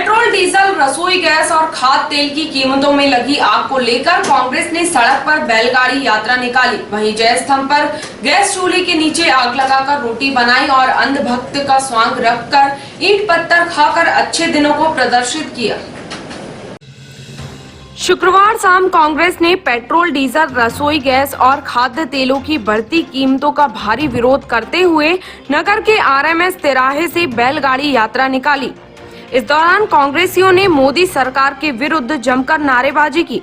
Petrol, diesel, रसोई gas और खाद्य तेल की कीमतों में लगी आग को लेकर कांग्रेस ने सड़क पर बैलगाड़ी यात्रा निकाली। वहीं जय स्तंभ पर गैस चूल्हे के नीचे आग लगाकर रोटी बनाई और अंधभक्त का स्वांग रखकर ईंट पत्थर खाकर अच्छे दिनों को प्रदर्शित किया। शुक्रवार शाम कांग्रेस ने पेट्रोल, डीजल, रसोई गैस और खाद्य तेलों की बढ़ती कीमतों का भारी विरोध करते हुए नगर के आरएमएस तिराहे से बैलगाड़ी यात्रा निकाली। इस दौरान कांग्रेसियों ने मोदी सरकार के विरुद्ध जमकर नारेबाजी की।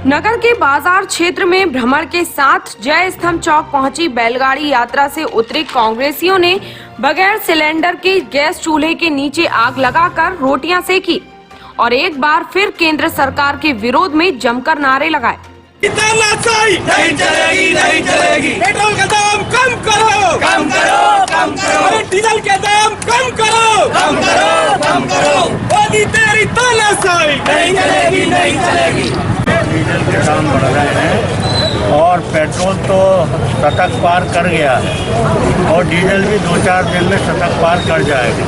नगर के बाजार क्षेत्र में भ्रमण के साथ जय स्तंभ चौक पहुंची बैलगाड़ी यात्रा से उतरे कांग्रेसियों ने बगैर सिलेंडर के गैस चूल्हे के नीचे आग लगाकर रोटियां सेकी और एक बार फिर केंद्र सरकार के विरोध में जमकर नारे लगाए। नहीं चलेगी, नहीं चलेगी। पेट्रोल का दाम कम करो, कम करो, कम करो। डीजल के दाम कम करो, कम करो, कम करो। मोदी तेरी तानाशाही नहीं चलेगी, नहीं चलेगी। डीजल के दाम बढ़ रहे हैं और पेट्रोल तो शतक पार कर गया है और डीजल भी 2-4 दिन में शतक पार कर जाएगा।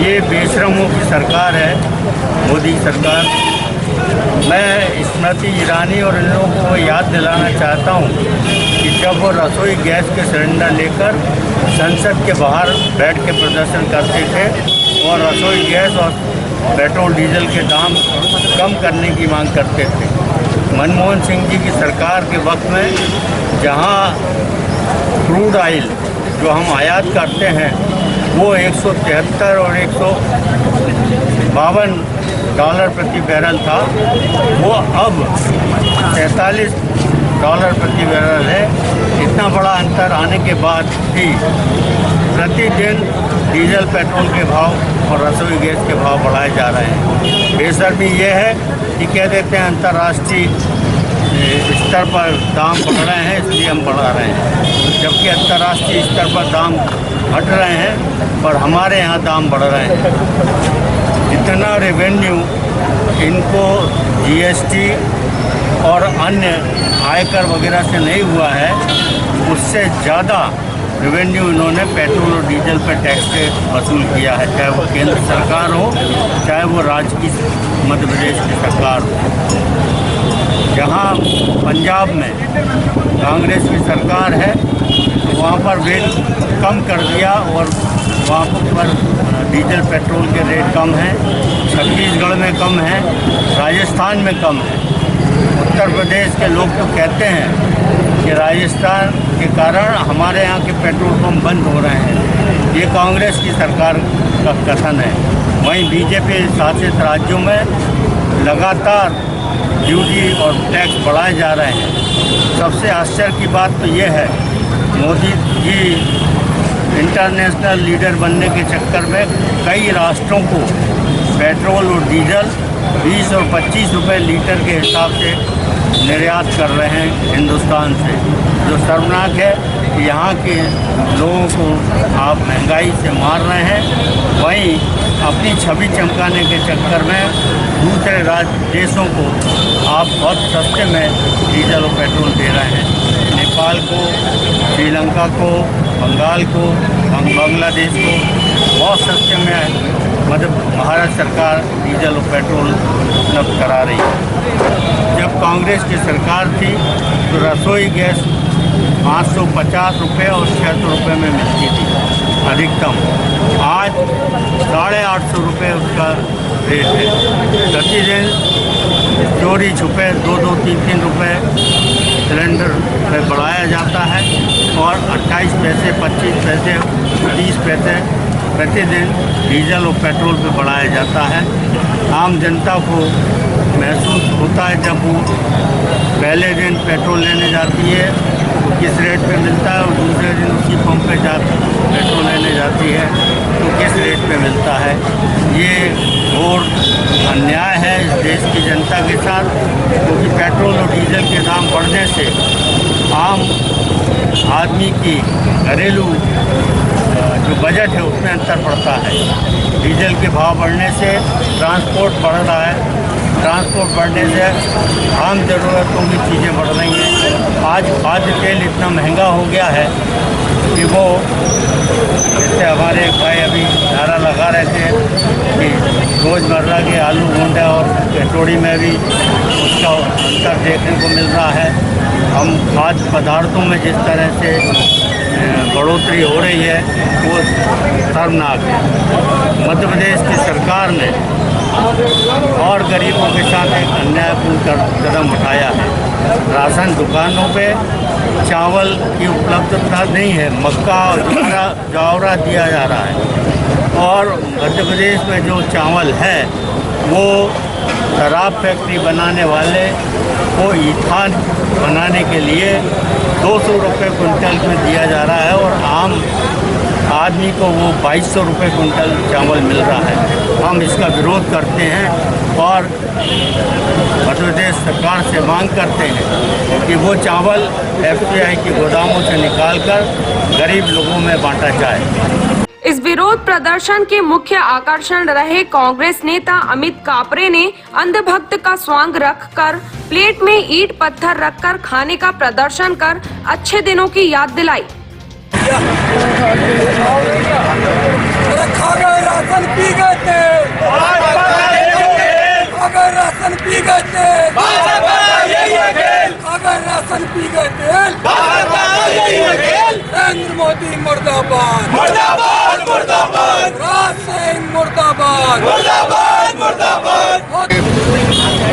ये बेशरमों की सरकार है, मोदी सरकार। मैं स्मृति ईरानी और इन लोगों को याद दिलाना चाहता हूँ कि जब वो रसोई गैस के सिलेंडर लेकर संसद के बाहर बैठ के प्रदर्शन करते थे और रसोई गैस और पेट्रोल डीजल के दाम कम करने की मांग करते थे। मनमोहन सिंह जी की सरकार के वक्त में जहाँ क्रूड ऑयल जो हम आयात करते हैं वो 173 और 152 डॉलर प्रति बैरल था, वो अब 43 डॉलर प्रति बैरल है। इतना बड़ा अंतर आने के बाद भी प्रतिदिन डीजल पेट्रोल के भाव और रसोई गैस के भाव बढ़ाए जा रहे हैं। बेशर्मी ये है कि कह देते हैं अंतर्राष्ट्रीय स्तर पर दाम बढ़ रहे हैं इसलिए हम बढ़ा रहे हैं, जबकि अंतर्राष्ट्रीय स्तर पर दाम घट रहे हैं पर हमारे यहाँ दाम बढ़ रहे हैं। जितना रेवेन्यू इनको जीएसटी और अन्य आयकर वगैरह से नहीं हुआ है, उससे ज़्यादा रेवेन्यू इन्होंने पेट्रोल और डीजल पर टैक्स से वसूल किया है, चाहे वो केंद्र सरकार हो चाहे वो राज्य की मध्य प्रदेश की सरकार हो। जहाँ पंजाब में कांग्रेस की सरकार है वहाँ पर रेट कम कर दिया और वहाँ पर डीजल पेट्रोल के रेट कम हैं। छत्तीसगढ़ में कम है, राजस्थान में कम है। उत्तर प्रदेश के लोग तो कहते हैं कि राजस्थान के कारण हमारे यहाँ के पेट्रोल पंप बंद हो रहे हैं। ये कांग्रेस की सरकार का कथन है। वहीं बीजेपी शासित राज्यों में लगातार ड्यूटी और टैक्स बढ़ाए जा रहे हैं। सबसे आश्चर्य की बात तो ये है, मोदी जी इंटरनेशनल लीडर बनने के चक्कर में कई राष्ट्रों को पेट्रोल और डीजल 20 और 25 रुपए लीटर के हिसाब से निर्यात कर रहे हैं हिंदुस्तान से, जो शर्मनाक है कि यहाँ के लोगों को आप महंगाई से मार रहे हैं। वहीं अपनी छवि चमकाने के चक्कर में दूसरे देशों को आप बहुत सस्ते में डीजल और पेट्रोल दे रहे हैं। नेपाल को, श्रीलंका को, बंगाल को, बांग्लादेश को बहुत सस्ते में महाराष्ट्र सरकार डीजल और पेट्रोल उपलब्ध करा रही है। जब कांग्रेस की सरकार थी तो रसोई गैस 550 रुपये और 600 रुपये में मिलती थी अधिकतम। आज 850 रुपये उसका रेट है। प्रतिदिन चोरी छुपे 2-2, 3-3 रुपये सिलेंडर पर बढ़ाया जाता है और 28 पैसे, 25 पैसे, 30 पैसे प्रतिदिन डीजल और पेट्रोल पे बढ़ाया जाता है। आम जनता को महसूस होता है जब वो पहले दिन पेट्रोल लेने जाती है तो किस रेट पे मिलता है और दूसरे दिन उसी पंप पे पेट्रोल लेने जाती है तो किस रेट पे मिलता है। ये घोर अन्याय है। देश की जनता के साथ, क्योंकि पेट्रोल और डीजल के दाम बढ़ने से आम आदमी की घरेलू जो बजट है उसमें अंतर पड़ता है। डीजल के भाव बढ़ने से ट्रांसपोर्ट बढ़ रहा है, ट्रांसपोर्ट बढ़ने से आम ज़रूरतों की चीज़ें बढ़ रही हैं। आज खाद्य तेल इतना महंगा हो गया है कि वो, जैसे हमारे एक भाई अभी नारा लगा रहे थे कि रोज़मर्रा के आलू भूंडा और कचौड़ी में भी उसका अंतर देखने को मिल रहा है। हम खाद्य पदार्थों में जिस तरह से बढ़ोतरी हो रही है वो शर्मनाक है। मध्य प्रदेश की सरकार ने और गरीबों के साथ एक अन्यायपूर्ण कदम उठाया है। राशन दुकानों पे चावल की उपलब्धता नहीं है, मक्का और जौरा दिया जा रहा है। और मध्य प्रदेश में जो चावल है वो शराब फैक्ट्री बनाने वाले को ईथान बनाने के लिए 200 रुपये कुंटल में दिया जा रहा है और आम आदमी को वो 2200 रुपये कुंटल चावल मिल रहा है। हम इसका विरोध करते हैं और मध्य प्रदेश सरकार से मांग करते हैं कि वो चावल एफसीआई के गोदामों से निकालकर गरीब लोगों में बांटा जाए। इस विरोध प्रदर्शन के मुख्य आकर्षण रहे कांग्रेस नेता अमित कापरे ने अंधभक्त का स्वांग रखकर प्लेट में ईंट पत्थर रखकर खाने का प्रदर्शन कर अच्छे दिनों की याद दिलाई। राशन पी गए थे, अगर राशन पी गए थे, अगर राशन पी गए थे, नरेंद्र मोदी मुर्दाबाद, मुर्दाबाद, मुर्दाबाद, राज सिंह मुर्दाबाद, मुर्दाबाद, मुर्दाबाद।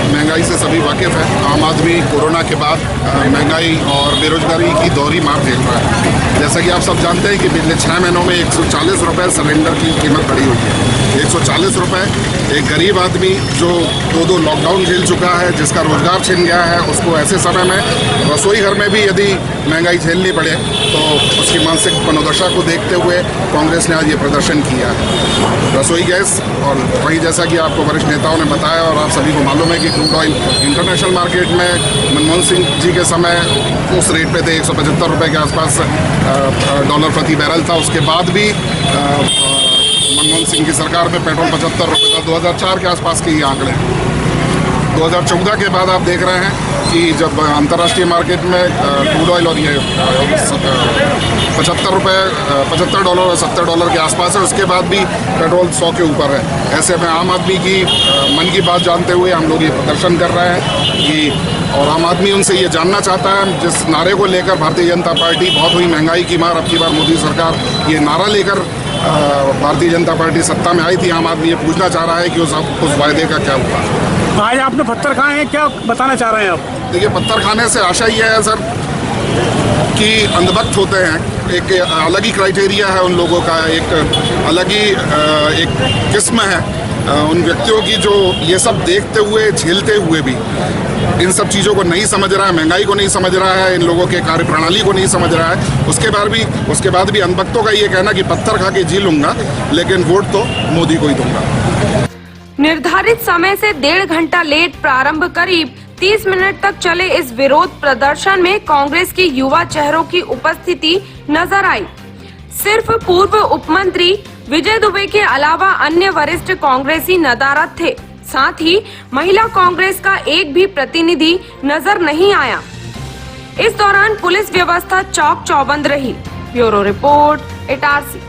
महंगाई से सभी वाकिफ हैं। आम आदमी कोरोना के बाद महंगाई और बेरोजगारी की दोहरी मार झेल रहा है। जैसा कि आप सब जानते हैं कि पिछले 6 महीनों में 140 रुपये सिलेंडर की कीमत बढ़ी हुई है। 140 रुपये एक गरीब आदमी जो 2 लॉकडाउन झेल चुका है, जिसका रोजगार छिन गया है, उसको ऐसे समय में रसोई घर में भी यदि महंगाई झेलनी पड़े तो उसकी मानसिक मनोदशा को देखते हुए कांग्रेस ने आज ये प्रदर्शन किया है। रसोई गैस और वहीं जैसा कि आपको वरिष्ठ नेताओं ने बताया और आप सभी को मालूम है कि क्रूड ऑयल इंटरनेशनल मार्केट में मनमोहन सिंह जी के समय उस रेट पे थे 175 रुपये के आसपास डॉलर प्रति बैरल था। उसके बाद भी मनमोहन सिंह की सरकार में पेट्रोल 75 रुपये था। 2004 के आसपास के ये आंकड़े। 2014 के बाद आप देख रहे हैं कि जब अंतर्राष्ट्रीय मार्केट में क्रूड ऑयल और ये 75 रुपये, 75 डॉलर और 70 डॉलर के आसपास है, उसके बाद भी पेट्रोल 100 के ऊपर है। ऐसे में आम आदमी की मन की बात जानते हुए हम लोग ये प्रदर्शन कर रहे हैं कि, और आम आदमी उनसे ये जानना चाहता है, जिस नारे को लेकर भारतीय जनता पार्टी बहुत हुई महंगाई की मार, अब की बार मोदी सरकार ये नारा लेकर भारतीय जनता पार्टी सत्ता में आई थी। आम आदमी ये पूछना चाह रहा है कि उस वायदे का क्या हुआ। आज आपने पत्थर खाए हैं, क्या बताना चाह रहे हैं आप? देखिए, पत्थर खाने से आशा ये है सर कि अंधभक्त होते हैं। एक अलग ही क्राइटेरिया है उन लोगों का, एक अलग ही एक किस्म है उन व्यक्तियों की जो ये सब देखते हुए, झेलते हुए भी इन सब चीज़ों को नहीं समझ रहा है, महंगाई को नहीं समझ रहा है, इन लोगों के कार्यप्रणाली को नहीं समझ रहा है। उसके बाद भी अंधभक्तों का ये कहना कि पत्थर खा के जी लूंगा लेकिन वोट तो मोदी को ही दूंगा। निर्धारित समय से 1.5 घंटा लेट प्रारंभ करीब 30 मिनट तक चले इस विरोध प्रदर्शन में कांग्रेस के युवा चेहरों की उपस्थिति नजर आई। सिर्फ पूर्व उप मंत्री विजय दुबे के अलावा अन्य वरिष्ठ कांग्रेसी नदारद थे। साथ ही महिला कांग्रेस का एक भी प्रतिनिधि नजर नहीं आया। इस दौरान पुलिस व्यवस्था चौक चौबंद रही। Bureau report, Itarsi.